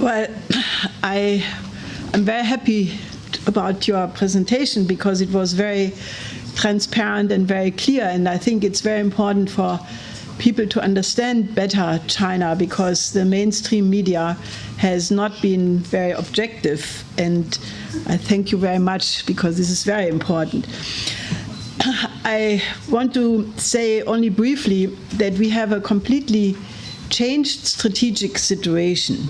Well, I'm very happy about your presentation because it was very transparent and very clear, and I think it's very important for people to understand better China because the mainstream media has not been very objective, and I thank you very much because this is very important. I want to say only briefly that we have a completely changed strategic situation,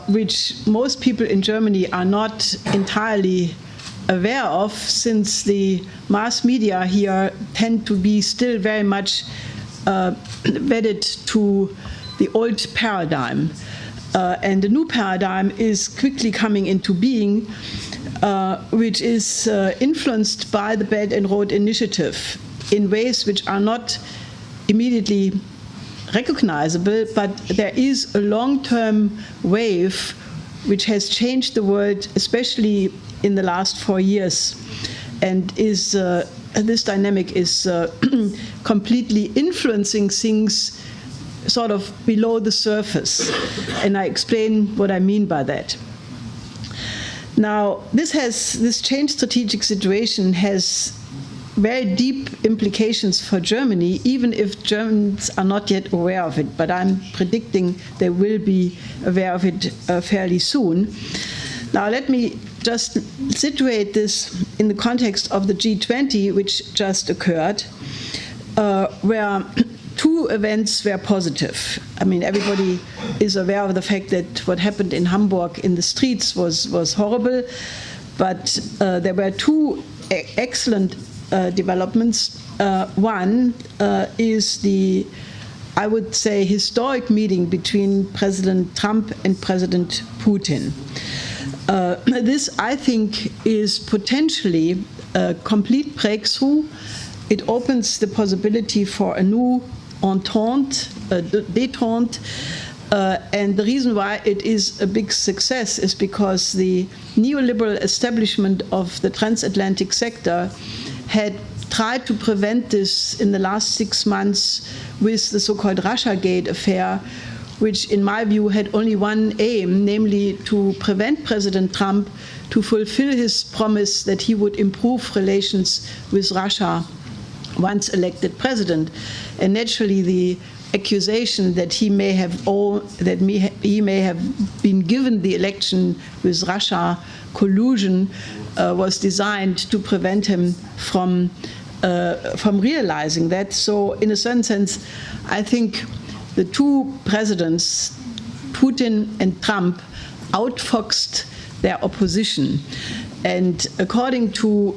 which most people in Germany are not entirely aware of, since the mass media here tend to be still very much wedded to the old paradigm. And the new paradigm is quickly coming into being, which is influenced by the Belt and Road Initiative in ways which are not immediately recognizable, but there is a long-term wave which has changed the world, especially in the last 4 years, and this dynamic is completely influencing things sort of below the surface, and I explain what I mean by that. Now, this changed strategic situation has very deep implications for Germany, even if Germans are not yet aware of it, but I'm predicting they will be aware of it fairly soon. Now, let me just situate this in the context of the G20, which just occurred, where two events were positive. I mean, everybody is aware of the fact that what happened in Hamburg in the streets was horrible, but there were two excellent developments. One is the, I would say, historic meeting between President Trump and President Putin. This, I think, is potentially a complete breakthrough. It opens the possibility for a new entente, détente, and the reason why it is a big success is because the neoliberal establishment of the transatlantic sector had tried to prevent this in the last 6 months with the so-called Russiagate affair, which in my view had only one aim, namely to prevent President Trump to fulfill his promise that he would improve relations with Russia once elected president. And naturally the accusation that he may have been given the election with Russia collusion was designed to prevent him from realizing that. So in a certain sense, I think the two presidents, Putin and Trump, outfoxed their opposition. And according to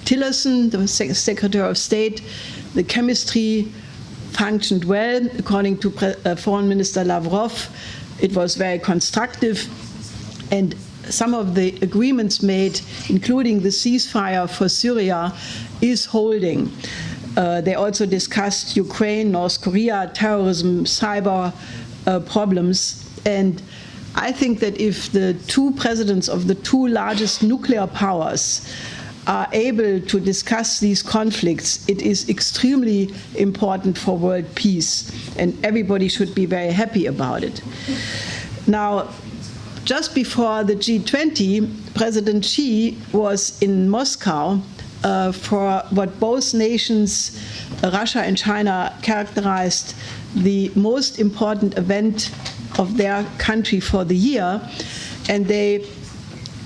Tillerson, the Secretary of State, the chemistry functioned well. According to Foreign Minister Lavrov, it was very constructive. And some of the agreements made, including the ceasefire for Syria, is holding. They also discussed Ukraine, North Korea, terrorism, cyber problems. And I think that if the two presidents of the two largest nuclear powers are able to discuss these conflicts, it is extremely important for world peace, and everybody should be very happy about it. Now, just before the G20, President Xi was in Moscow for what both nations, Russia and China, characterized the most important event of their country for the year, and they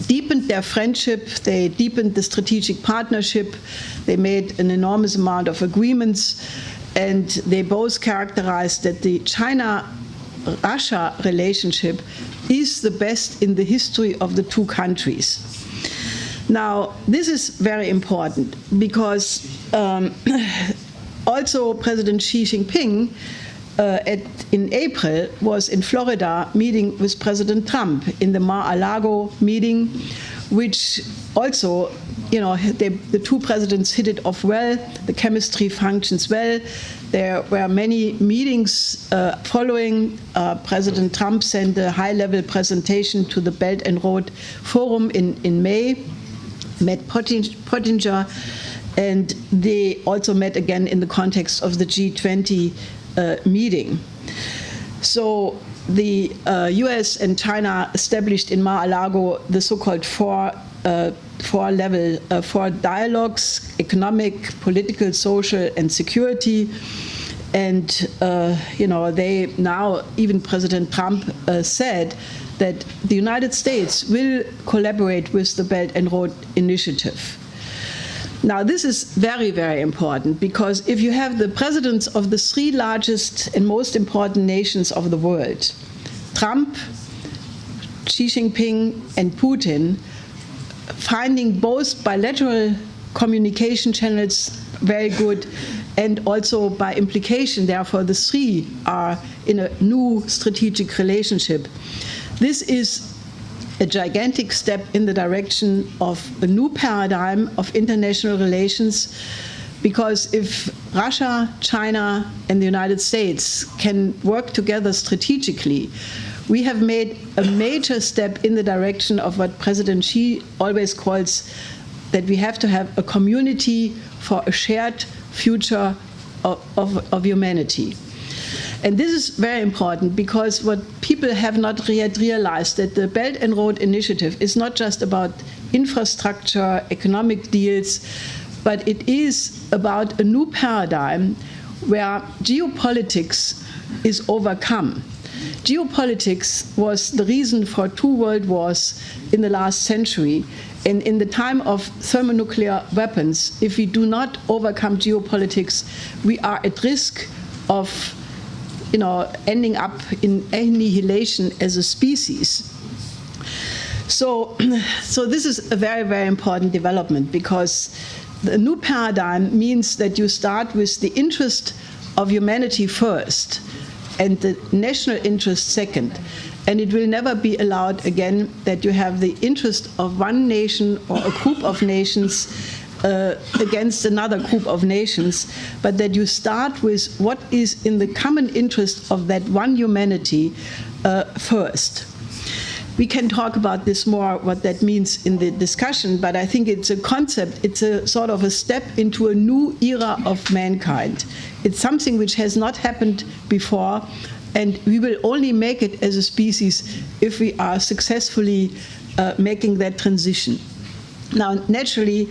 deepened their friendship, they deepened the strategic partnership, they made an enormous amount of agreements, and they both characterized that the China-Russia relationship is the best in the history of the two countries. Now, this is very important because also President Xi Jinping in April was in Florida meeting with President Trump in the Mar-a-Lago meeting, which also, the two presidents hit it off well, the chemistry functions well. There were many meetings following. President Trump sent a high-level presentation to the Belt and Road Forum in May, met Pottinger, and they also met again in the context of the G20 meeting. So the US and China established in Mar-a-Lago the so-called four dialogues: economic, political, social, and security. And they now, even President Trump said that the United States will collaborate with the Belt and Road Initiative. Now, this is very, very important, because if you have the presidents of the three largest and most important nations of the world, Trump, Xi Jinping, and Putin, finding both bilateral communication channels very good, and also by implication, therefore, the three are in a new strategic relationship. This is a gigantic step in the direction of a new paradigm of international relations, because if Russia, China, and the United States can work together strategically, we have made a major step in the direction of what President Xi always calls that we have to have a community for a shared future of humanity. And this is very important, because what people have not yet realized, that the Belt and Road Initiative is not just about infrastructure, economic deals, but it is about a new paradigm where geopolitics is overcome. Geopolitics was the reason for 2 world wars in the last century. And in the time of thermonuclear weapons, if we do not overcome geopolitics, we are at risk of ending up in annihilation as a species. So this is a very, very important development, because the new paradigm means that you start with the interest of humanity first and the national interest second. And it will never be allowed again that you have the interest of one nation or a group of nations against another group of nations, but that you start with what is in the common interest of that one humanity first. We can talk about this more, what that means in the discussion, but I think it's a concept, it's a sort of a step into a new era of mankind. It's something which has not happened before, and we will only make it as a species if we are successfully making that transition. Now, naturally,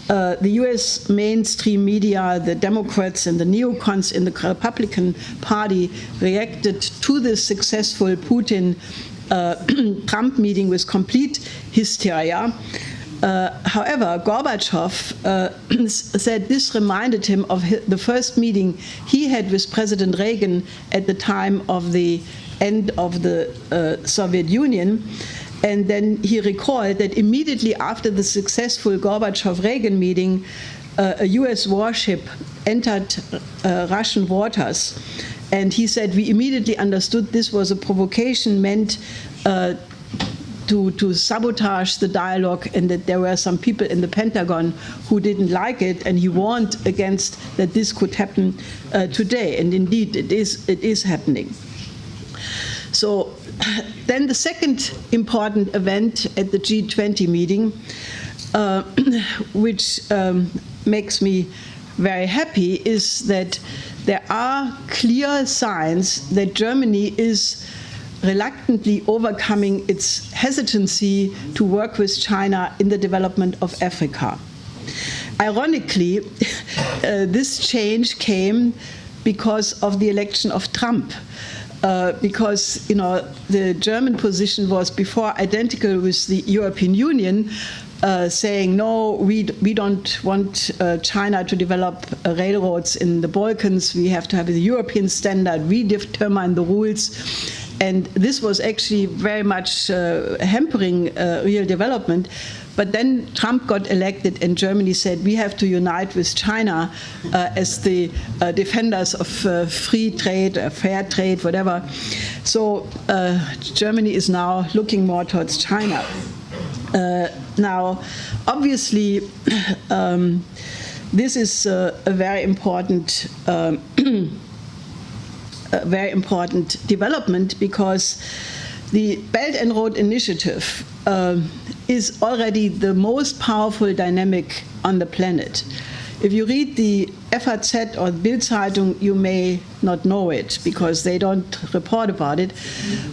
the US mainstream media, the Democrats and the neocons in the Republican Party reacted to this successful Putin-Trump meeting with complete hysteria. However, Gorbachev said this reminded him of the first meeting he had with President Reagan at the time of the end of the Soviet Union. And then he recalled that immediately after the successful Gorbachev-Reagan meeting, a US warship entered Russian waters. And he said, we immediately understood this was a provocation meant to sabotage the dialogue, and that there were some people in the Pentagon who didn't like it, and he warned against that this could happen today. And indeed, it is happening. So then the second important event at the G20 meeting, which makes me very happy, is that there are clear signs that Germany is reluctantly overcoming its hesitancy to work with China in the development of Africa. Ironically, this change came because of the election of Trump. Because the German position was before identical with the European Union, saying no, we don't want China to develop railroads in the Balkans. We have to have the European standard. We determine the rules, and this was actually very much hampering real development. But then Trump got elected, and Germany said, we have to unite with China as the defenders of free trade, fair trade, whatever. So Germany is now looking more towards China. Now, obviously, this is a very important development, because the Belt and Road Initiative is already the most powerful dynamic on the planet. If you read the FAZ or Bild-Zeitung, you may not know it because they don't report about it.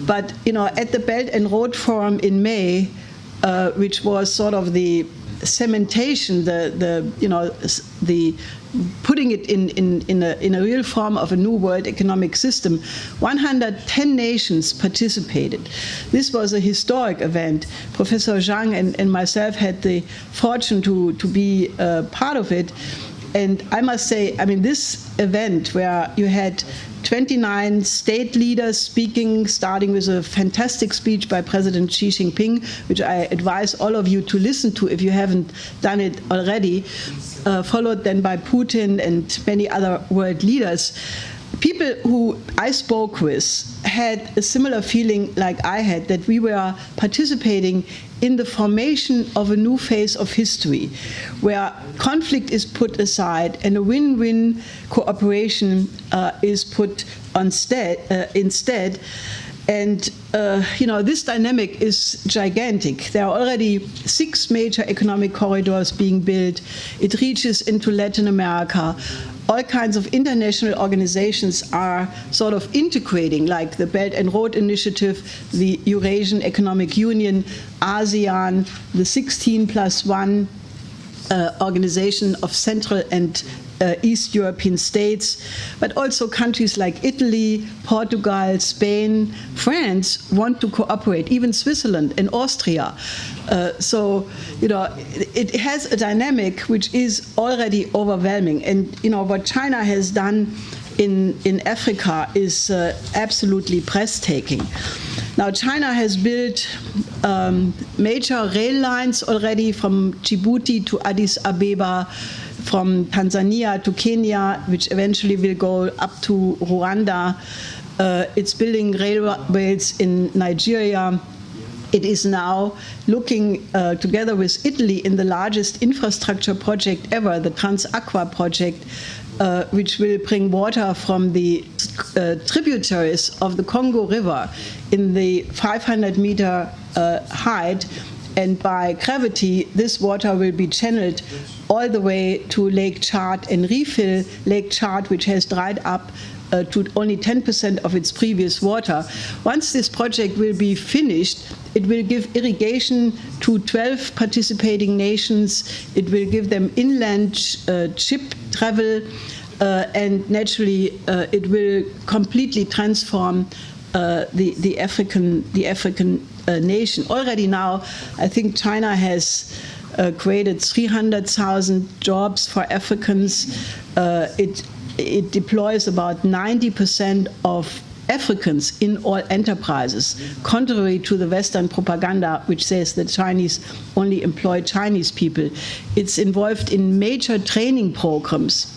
But at the Belt and Road Forum in May, which was sort of the cementation, the putting it in a real form of a new world economic system, 110 nations participated. This was a historic event. Professor Zhang and myself had the fortune to be part of it. And I must say, I mean, this event where you had 29 state leaders speaking, starting with a fantastic speech by President Xi Jinping, which I advise all of you to listen to if you haven't done it already, followed then by Putin and many other world leaders. People who I spoke with had a similar feeling like I had, that we were participating in the formation of a new phase of history, where conflict is put aside and a win-win cooperation is put instead. And this dynamic is gigantic. There are already 6 major economic corridors being built. It reaches into Latin America. All kinds of international organizations are sort of integrating, like the Belt and Road Initiative, the Eurasian Economic Union, ASEAN, the 16+1 organization of Central and East European states, but also countries like Italy, Portugal, Spain, France want to cooperate, even Switzerland and Austria. So it has a dynamic which is already overwhelming. And what China has done in Africa is absolutely breathtaking. Now, China has built major rail lines already from Djibouti to Addis Abeba, from Tanzania to Kenya, which eventually will go up to Rwanda. It's building railways in Nigeria. It is now looking together with Italy in the largest infrastructure project ever, the Trans-Aqua project, which will bring water from the tributaries of the Congo River in the 500-meter height. And by gravity, this water will be channeled all the way to Lake Chad and refill Lake Chad, which has dried up to only 10% of its previous water. Once this project will be finished, it will give irrigation to 12 participating nations. It will give them inland ship travel, and naturally, it will completely transform the African nation. Already now, I think China has created 300,000 jobs for Africans. It deploys about 90% of Africans in all enterprises, contrary to the Western propaganda, which says that Chinese only employ Chinese people. It's involved in major training programs,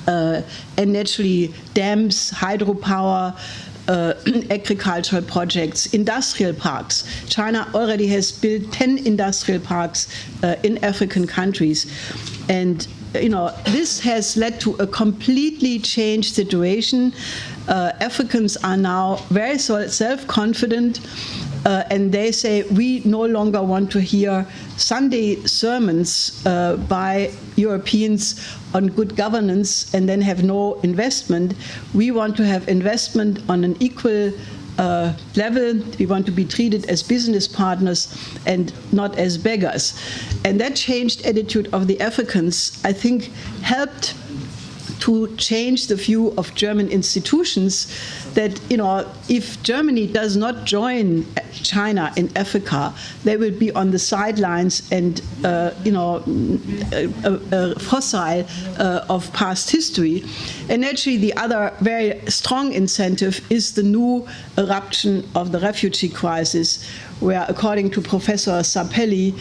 and naturally dams, hydropower, agricultural projects, industrial parks. China already has built 10 industrial parks in African countries. And this has led to a completely changed situation. Africans are now very self-confident, and they say, we no longer want to hear Sunday sermons by Europeans on good governance and then have no investment. We want to have investment on an equal level. We want to be treated as business partners and not as beggars. And that changed attitude of the Africans, I think, helped to change the view of German institutions that, if Germany does not join China in Africa, they will be on the sidelines and, fossil of past history. And actually, the other very strong incentive is the new eruption of the refugee crisis, where, according to Professor Zappelli,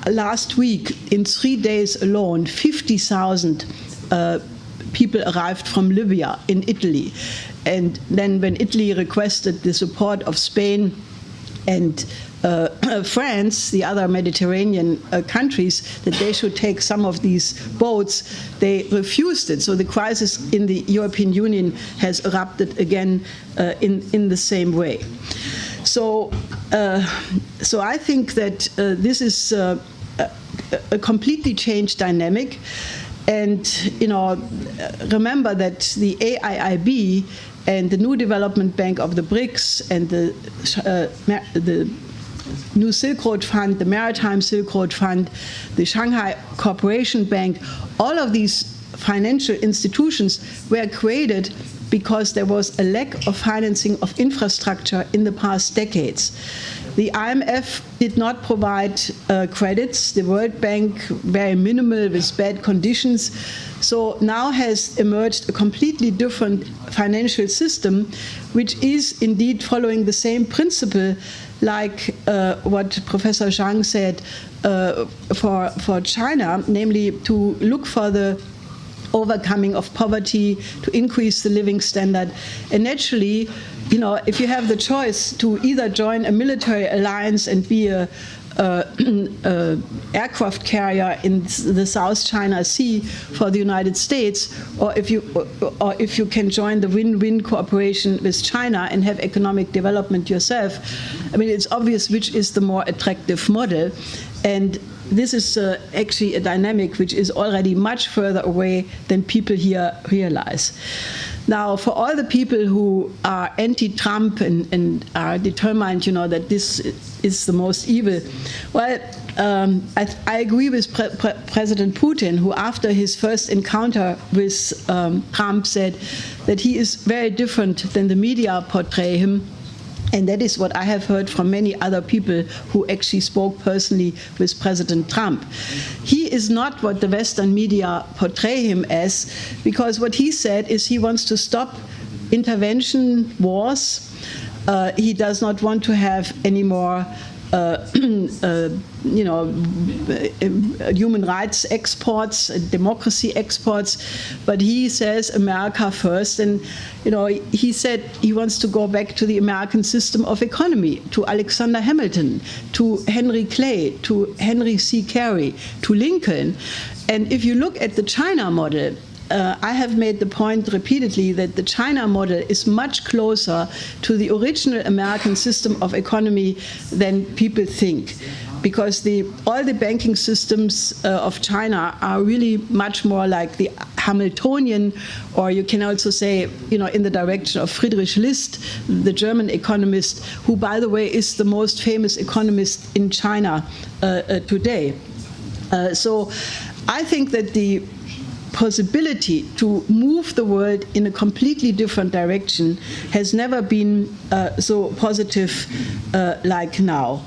last week, in 3 days alone, 50,000 people arrived from Libya in Italy. And then when Italy requested the support of Spain and France, the other Mediterranean countries, that they should take some of these boats, they refused it. So the crisis in the European Union has erupted again in the same way. So I think that this is a completely changed dynamic. And, you know, remember that the AIIB and the New Development Bank of the BRICS and the New Silk Road Fund, the Maritime Silk Road Fund, the Shanghai Cooperation Bank, all of these financial institutions were created because there was a lack of financing of infrastructure in the past decades. The IMF did not provide credits. The World Bank, very minimal with bad conditions. So now has emerged a completely different financial system, which is indeed following the same principle like what Professor Zhang said for China, namely to look for the overcoming of poverty, to increase the living standard. And naturally, you know, if you have the choice to either join a military alliance and be a aircraft carrier in the South China Sea for the United States, or if you can join the win-win cooperation with China and have economic development yourself, I mean, it's obvious which is the more attractive model. And this is actually a dynamic which is already much further away than people here realize. Now, for all the people who are anti-Trump and are determined, you know, that this is the most evil, well, I agree with President Putin, who after his first encounter with Trump said that he is very different than the media portray him. And that is what I have heard from many other people who actually spoke personally with President Trump. He is not what the Western media portray him as, because what he said is he wants to stop intervention wars. He does not want to have any more you know, human rights exports, democracy exports, but he says America first. And, you know, he said he wants to go back to the American system of economy, to Alexander Hamilton, to Henry Clay, to Henry C. Carey, to Lincoln. And if you look at the China model, I have made the point repeatedly that the China model is much closer to the original American system of economy than people think, because all the banking systems of China are really much more like the Hamiltonian, or you can also say, you know, in the direction of Friedrich List, the German economist, who, by the way, is the most famous economist in China today. So I think that the possibility to move the world in a completely different direction has never been so positive like now.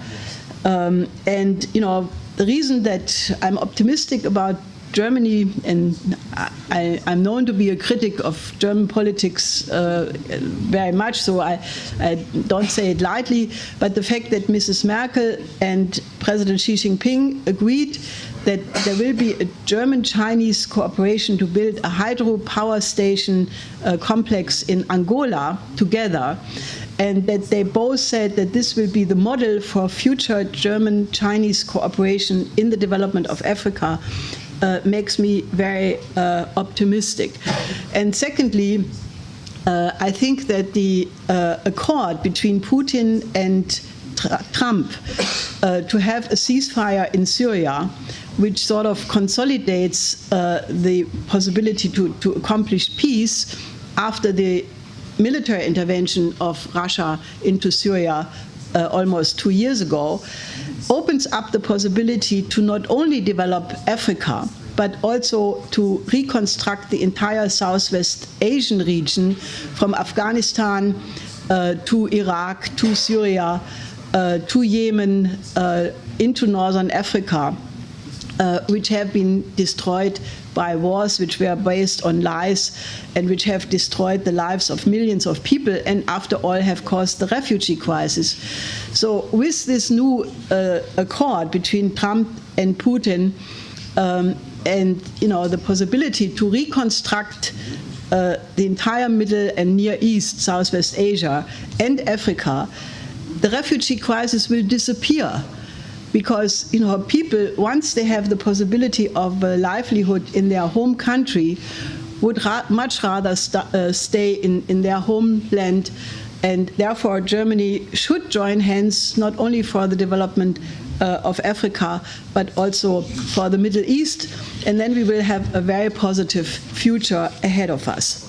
And, you know, the reason that I'm optimistic about Germany, and I'm known to be a critic of German politics very much, so I don't say it lightly, but the fact that Mrs. Merkel and President Xi Jinping agreed that there will be a German-Chinese cooperation to build a hydropower station complex in Angola together, and that they both said that this will be the model for future German-Chinese cooperation in the development of Africa, makes me very optimistic. And secondly, I think that the accord between Putin and Trump to have a ceasefire in Syria, which sort of consolidates the possibility to accomplish peace after the military intervention of Russia into Syria almost 2 years ago, opens up the possibility to not only develop Africa, but also to reconstruct the entire Southwest Asian region from Afghanistan to Iraq, to Syria, to Yemen, into Northern Africa, which have been destroyed by wars which were based on lies and which have destroyed the lives of millions of people and after all have caused the refugee crisis. So with this new accord between Trump and Putin and, you know, the possibility to reconstruct the entire Middle and Near East, Southwest Asia and Africa, the refugee crisis will disappear. Because, you know, people, once they have the possibility of a livelihood in their home country, would much rather stay in their homeland, and therefore Germany should join hands not only for the development of Africa, but also for the Middle East. And then we will have a very positive future ahead of us.